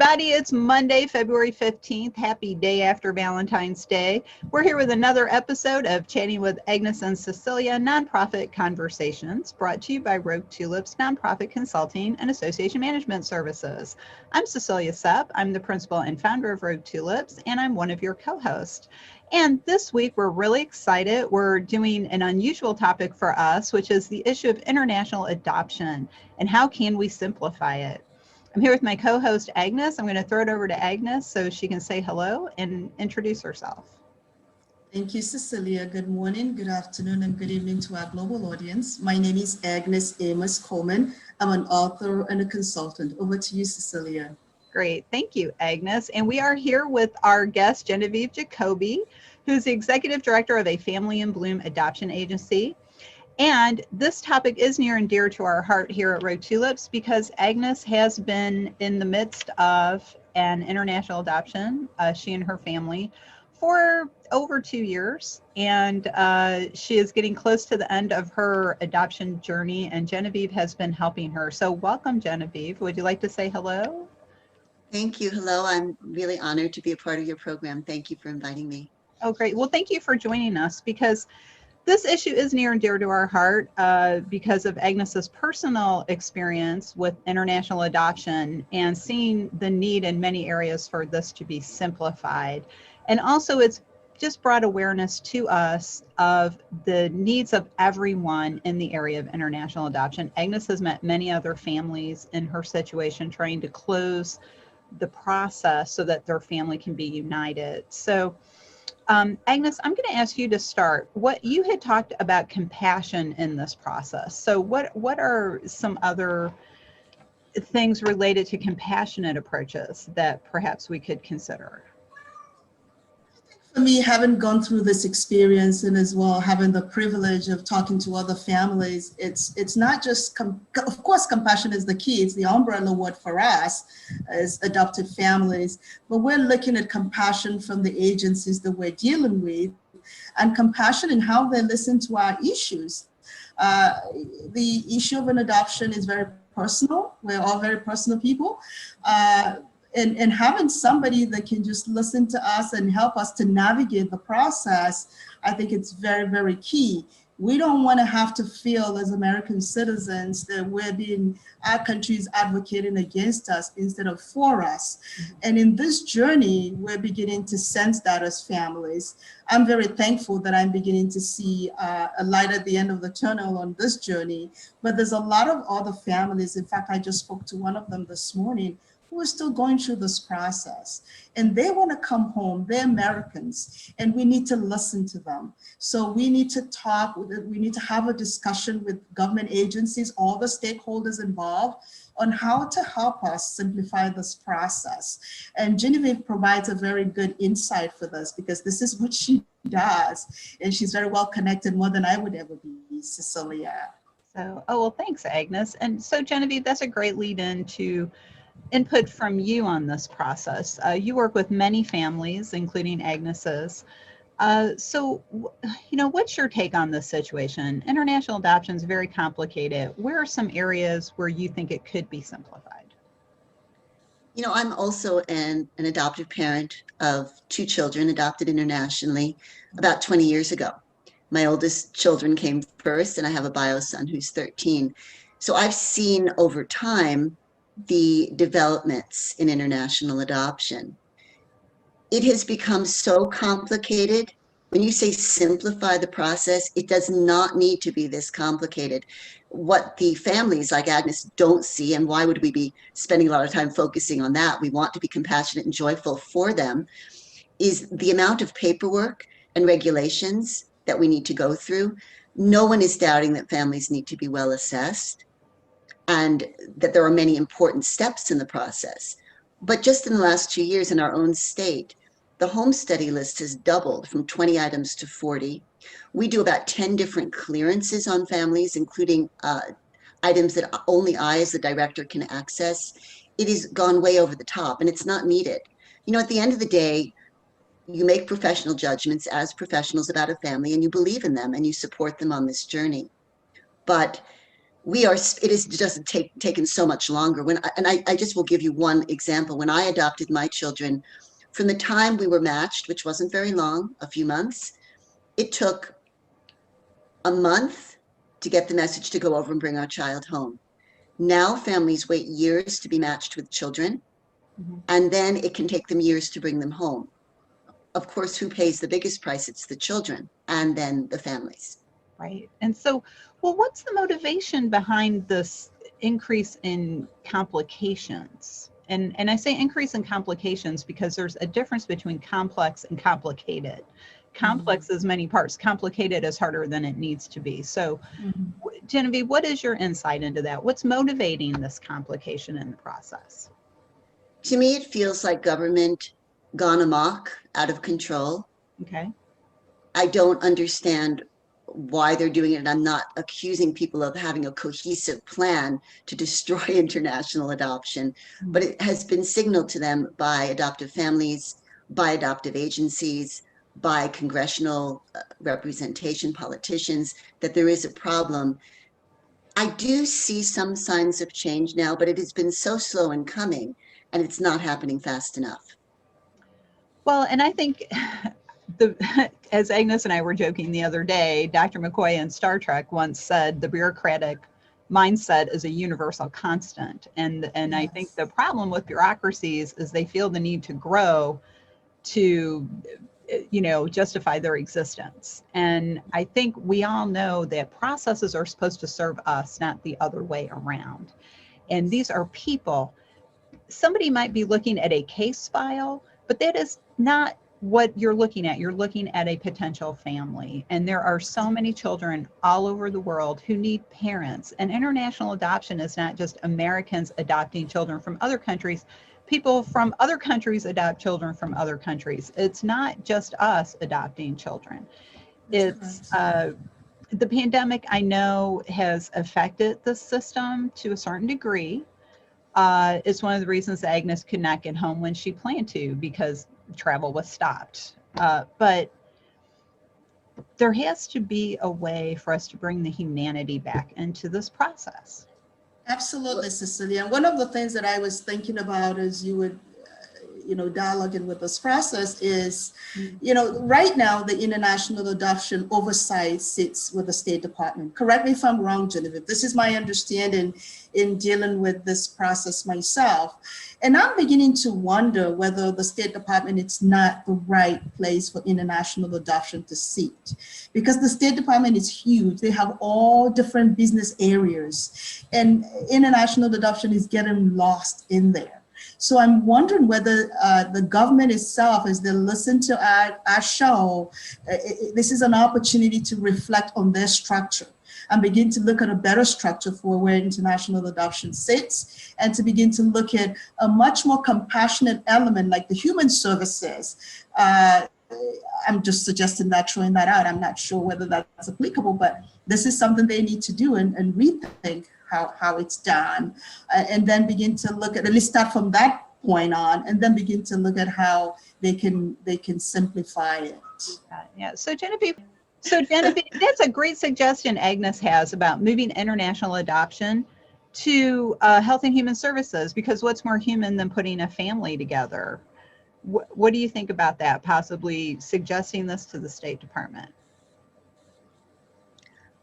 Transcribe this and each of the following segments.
everybody. It's Monday, February 15th. Happy day after Valentine's Day. We're here with another episode of Chatting with Agnes and Cecilia, Nonprofit Conversations, brought to you by Rogue Tulips Nonprofit Consulting and Association Management Services. I'm Cecilia Sepp. I'm the principal and founder of Rogue Tulips, and I'm one of your co-hosts. And this week, we're really excited. We're doing an unusual topic for us, which is the issue of international adoption and how can we simplify it. I'm here with my co-host, Agnes. I'm going to throw it over to Agnes so she can say hello and introduce herself. Thank you, Cecilia. Good morning, good afternoon, and good evening to our global audience. My name is Agnes Amos-Coleman. I'm an author and a consultant. Over to you, Cecilia. Great. Thank you, Agnes. And we are here with our guest, Genevieve Jacobi, who's the executive director of a Family in Bloom adoption agency. And this topic is near and dear to our heart here at Rogue Tulips because Agnes has been in the midst of an international adoption, she and her family, for over 2 years. And she is getting close to the end of her adoption journey, and Genevieve has been helping her. So welcome, Genevieve. Would you like to say hello? Thank you. Hello. I'm really honored to be a part of your program. Thank you for inviting me. Oh, great. Well, thank you for joining us because this issue is near and dear to our heart because of Agnes's personal experience with international adoption and seeing the need in many areas for this to be simplified. And also it's just brought awareness to us of the needs of everyone in the area of international adoption. Agnes has met many other families in her situation trying to close the process so that their family can be united. So Agnes, I'm going to ask you to start. What you had talked about compassion in this process. So what are some other things related to compassionate approaches that perhaps we could consider? For me, having gone through this experience and as well having the privilege of talking to other families, it's not just, of course, compassion is the key. It's the umbrella word for us as adopted families, but we're looking at compassion from the agencies that we're dealing with and compassion in how they listen to our issues. The issue of an adoption is very personal. We're all very personal people. And having somebody that can just listen to us and help us to navigate the process, I think it's very, very key. We don't want to have to feel as American citizens that our country is advocating against us instead of for us. And in this journey, we're beginning to sense that as families. I'm very thankful that I'm beginning to see a light at the end of the tunnel on this journey, but there's a lot of other families. In fact, I just spoke to one of them this morning who are still going through this process and they want to come home. They're Americans and we need to listen to them. So we need to talk, we need to have a discussion with government agencies, all the stakeholders involved on how to help us simplify this process. And Genevieve provides a very good insight for this because this is what she does. And she's very well connected, more than I would ever be, Cecilia. So, well, thanks, Agnes. And so Genevieve, that's a great lead into input from you on this process. You work with many families, including Agnes's. So, what's your take on this situation? International adoption is very complicated. Where are some areas where you think it could be simplified? I'm also an adoptive parent of 2 children adopted internationally about 20 years ago. My oldest children came first, and I have a bio son who's 13. So I've seen over time the developments in international adoption. It has become so complicated. When you say simplify the process, it does not need to be this complicated. What the families like Agnes don't see, and why would we be spending a lot of time focusing on that? We want to be compassionate and joyful for them, is the amount of paperwork and regulations that we need to go through. No one is doubting that families need to be well assessed and that there are many important steps in the process. But just in the last 2 years in our own state, the home study list has doubled from 20 items to 40. We do about 10 different clearances on families, including items that only I as the director can access. It has gone way over the top and it's not needed. At the end of the day, you make professional judgments as professionals about a family and you believe in them and you support them on this journey. But it is just taken so much longer. I just will give you one example. When I adopted my children, from the time we were matched, which wasn't very long, a few months, it took a month to get the message to go over and bring our child home. Now families wait years to be matched with children, and then it can take them years to bring them home. Of course, who pays the biggest price? It's the children and then the families. Right. And so, well, what's the motivation behind this increase in complications? And I say increase in complications because there's a difference between complex and complicated. Complex is many parts. Complicated is harder than it needs to be. So, Genevieve, what is your insight into that? What's motivating this complication in the process? To me, it feels like government gone amok, out of control. Okay. I don't understand why they're doing it. And I'm not accusing people of having a cohesive plan to destroy international adoption, but it has been signaled to them by adoptive families, by adoptive agencies, by congressional representation, politicians, that there is a problem. I do see some signs of change now, but it has been so slow in coming, and it's not happening fast enough. Well, and I think as Agnes and I were joking the other day, Dr. McCoy in Star Trek once said the bureaucratic mindset is a universal constant. And I think the problem with bureaucracies is they feel the need to grow to, justify their existence. And I think we all know that processes are supposed to serve us, not the other way around. And these are people. Somebody might be looking at a case file, but that is not what you're looking at. You're looking at a potential family. And there are so many children all over the world who need parents. And international adoption is not just Americans adopting children from other countries. People from other countries adopt children from other countries. It's not just us adopting children. It's the pandemic, I know, has affected the system to a certain degree. It's one of the reasons Agnes could not get home when she planned to, because travel was stopped. But there has to be a way for us to bring the humanity back into this process. Absolutely, Cecilia. And one of the things that I was thinking about as you would, dialoguing with this process is, right now the international adoption oversight sits with the State Department. Correct me if I'm wrong, Genevieve. This is my understanding in dealing with this process myself. And I'm beginning to wonder whether the State Department is not the right place for international adoption to sit, because the State Department is huge. They have all different business areas, and international adoption is getting lost in there. So I'm wondering whether the government itself, as they listen to our show, this is an opportunity to reflect on their structure and begin to look at a better structure for where international adoption sits, and to begin to look at a much more compassionate element like the human services. I'm just suggesting that, throwing that out. I'm not sure whether that's applicable, but this is something they need to do and rethink how it's done, and then begin to look at least start from that point on, and then begin to look at how they can simplify it. Yeah. So Genevieve, that's a great suggestion Agnes has about moving international adoption to Health and Human Services, because what's more human than putting a family together? What do you think about that? Possibly suggesting this to the State Department?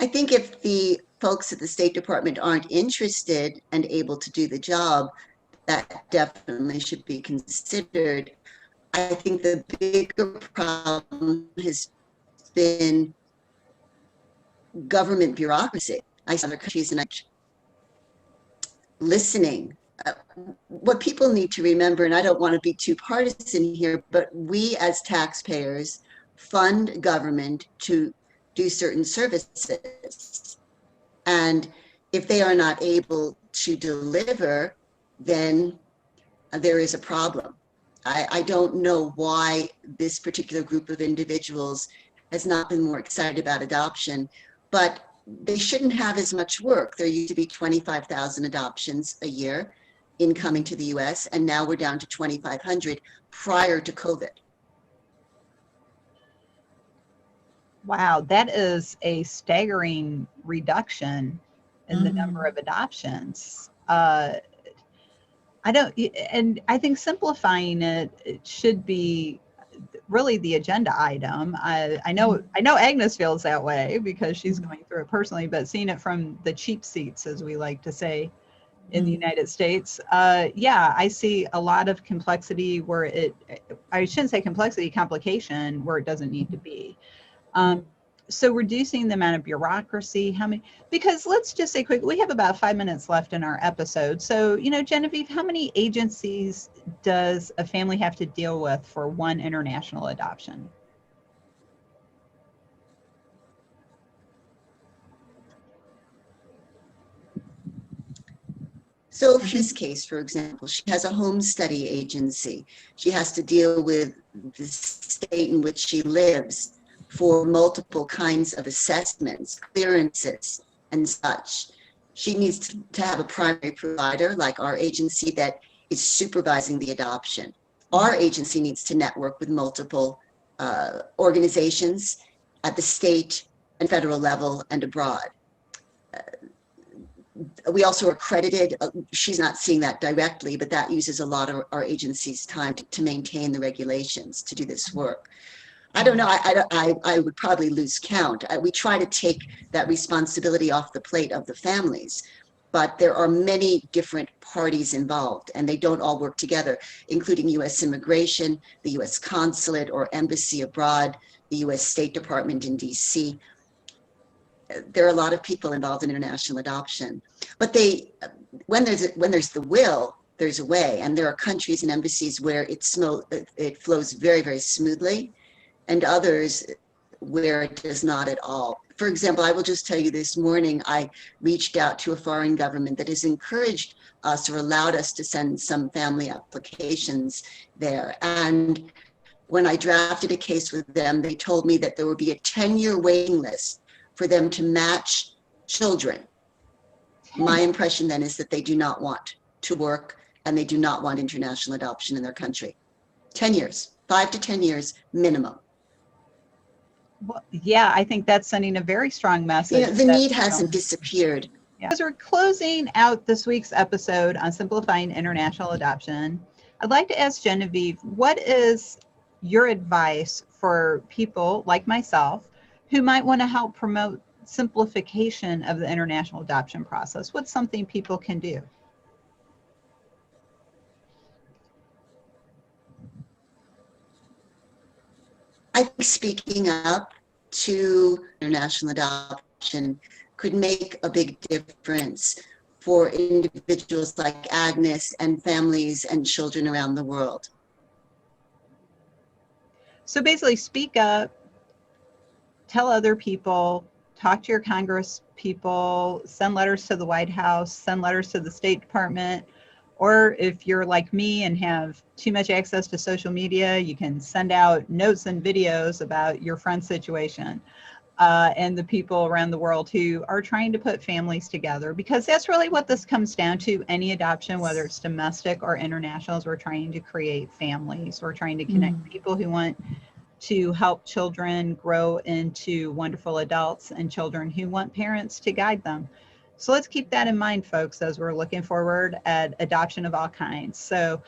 I think if the folks at the State Department aren't interested and able to do the job, that definitely should be considered. I think the bigger problem has been government bureaucracy. I see other countries and listening. What people need to remember, and I don't want to be too partisan here, but we as taxpayers fund government to do certain services. And if they are not able to deliver, then there is a problem. I don't know why this particular group of individuals has not been more excited about adoption, but they shouldn't have as much work. There used to be 25,000 adoptions a year incoming to the US, and now we're down to 2,500 prior to COVID. Wow, that is a staggering reduction in the number of adoptions. I think simplifying it should be really the agenda item. I know Agnes feels that way because she's going through it personally, but seeing it from the cheap seats, as we like to say in the United States, I see a lot of complexity where I shouldn't say complexity, complication where it doesn't need to be. So reducing the amount of bureaucracy, because let's just say quickly, we have about 5 minutes left in our episode. So, Genevieve, how many agencies does a family have to deal with for one international adoption? So for this case, for example, she has a home study agency. She has to deal with the state in which she lives for multiple kinds of assessments, clearances, and such. She needs to have a primary provider like our agency that is supervising the adoption. Our agency needs to network with multiple organizations at the state and federal level and abroad. We also are accredited. She's not seeing that directly, but that uses a lot of our agency's time to maintain the regulations to do this work. I don't know. I would probably lose count. We try to take that responsibility off the plate of the families, but there are many different parties involved, and they don't all work together, including U.S. Immigration, the U.S. Consulate or Embassy abroad, the U.S. State Department in D.C. There are a lot of people involved in international adoption, but when there's the will, there's a way, and there are countries and embassies where it flows very, very smoothly, and others where it does not at all. For example, I will just tell you this morning, I reached out to a foreign government that has encouraged us or allowed us to send some family applications there. And when I drafted a case with them, they told me that there would be a 10-year waiting list for them to match children. My impression then is that they do not want to work and they do not want international adoption in their country. 10 years, 5 to 10 years minimum. Well, yeah, I think that's sending a very strong message. The need hasn't disappeared. Yeah. As we're closing out this week's episode on simplifying international adoption, I'd like to ask Genevieve, what is your advice for people like myself who might want to help promote simplification of the international adoption process? What's something people can do? I think speaking up to international adoption could make a big difference for individuals like Agnes and families and children around the world. So basically speak up, tell other people, talk to your Congress people, send letters to the White House, send letters to the State Department, or if you're like me and have too much access to social media, you can send out notes and videos about your friend's situation and the people around the world who are trying to put families together, because that's really what this comes down to. Any adoption, whether it's domestic or international, is we're trying to create families. We're trying to connect people who want to help children grow into wonderful adults and children who want parents to guide them. So let's keep that in mind, folks, as we're looking forward at adoption of all kinds. So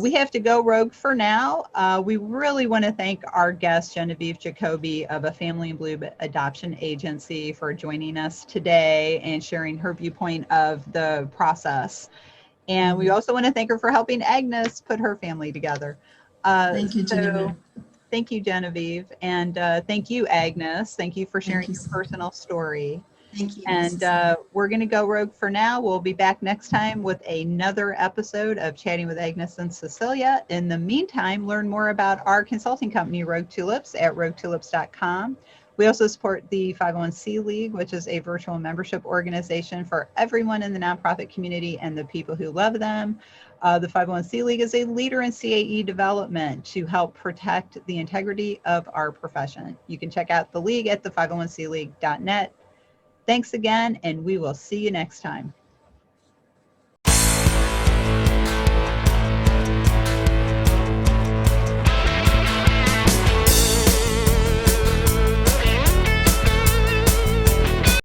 we have to go rogue for now. We really want to thank our guest, Genevieve Jacobi of A Family in Blue Adoption Agency, for joining us today and sharing her viewpoint of the process. And we also want to thank her for helping Agnes put her family together. Thank you, Genevieve. Thank you, Genevieve. And thank you, Agnes. Thank you for sharing your personal story. Thank you. And we're going to go rogue for now. We'll be back next time with another episode of Chatting with Agnes and Cecilia. In the meantime, learn more about our consulting company, Rogue Tulips, at roguetulips.com. We also support the 501c League, which is a virtual membership organization for everyone in the nonprofit community and the people who love them. The 501c League is a leader in CAE development to help protect the integrity of our profession. You can check out the league at the 501cleague.net. Thanks again, and we will see you next time.